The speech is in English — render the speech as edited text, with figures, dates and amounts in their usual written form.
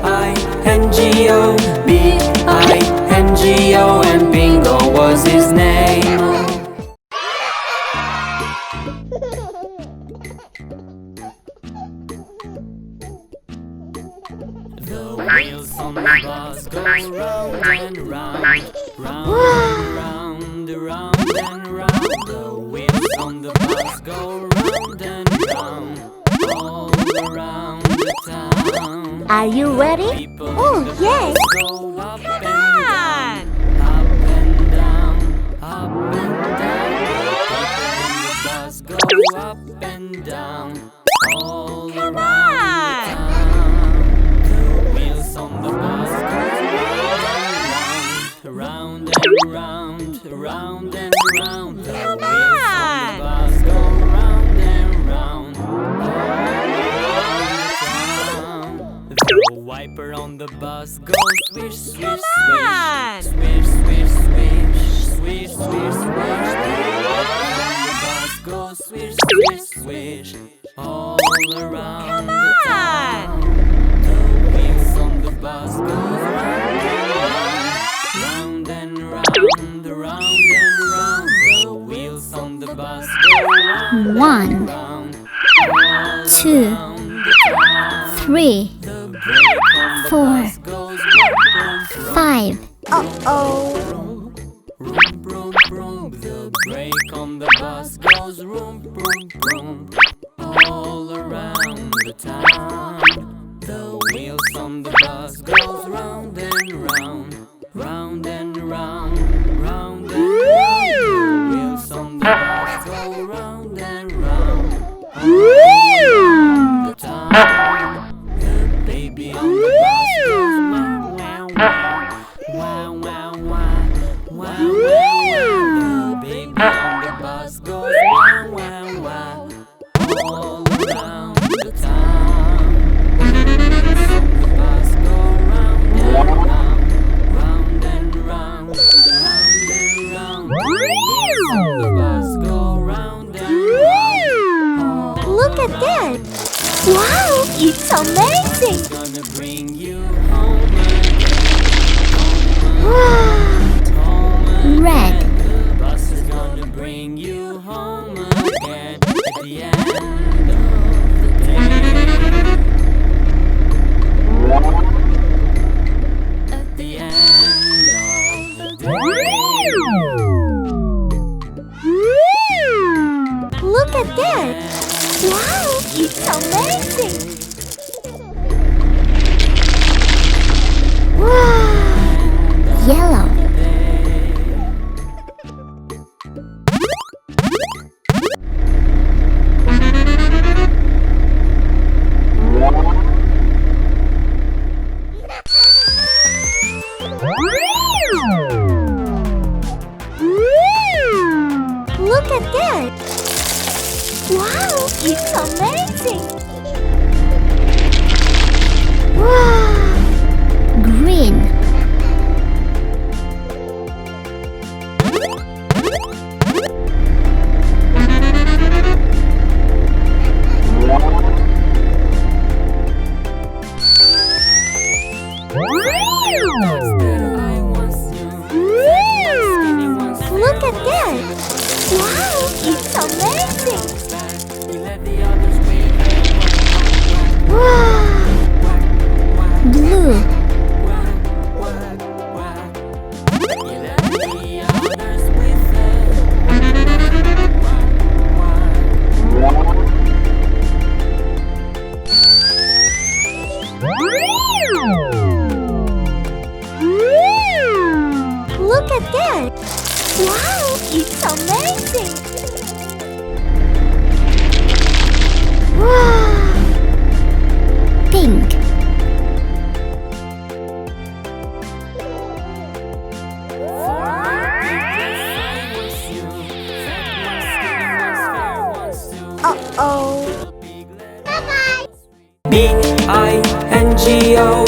B-I-N-G-O, B-I-N-G-O, and Bingo was his name. The wheels on the bus go round and round, round and round, round and round. The wheels on the bus go round and round, all around the town. Are you ready? Oh, yes! Go up Come and on! up and down, up and down. The bus go up and down, all Come around on! the town. The wheels on the bus go round and round, round and round. The Come wheels on on! the bus go round and round, all around the town. The wiper on the bus goes swish, swish, Come swish, on! swish, swish, swish, swish, swish, swish. The wiper on the bus goes swish, swish, swish, all around Come the on! town. The wheels on the bus goes round and round, round and round and round. The wheels on the bus go round and 1, round, 2, 3, the brake on the 4, bus goes vroom, vroom, 5. Uh-oh. vroom, vroom, vroom, vroom. The brake on the bus goes vroom, vroom, vroom, all around the town. The wheels on the bus goes round and round, round and round, round and round. The wheels on the bus go round and round, all around the town. The baby on the bus goes wow, wow, wow, wow, wow, wow, wow, wow. The baby on the bus goes wow, wow, wow, all around the town. The wheels on the bus go round and round, round and round, round and round. The wheels on the bus go round and round. Look at that! Wow, it's amazing! Gonna bring you home again, Wow! home Red. again. The bus is gonna bring you home again at the end of the day. At the end of the day. Look at that! Wow, it's amazing! Wow! Yellow. Look at that! Wow, it's amazing! Wow! Green. Look at that! Wow, it's amazing! Wow! Blue. Look at that! Wow, it's amazing! Wow! Pink. Uh-oh. Bye-bye. B-I-N-G-O,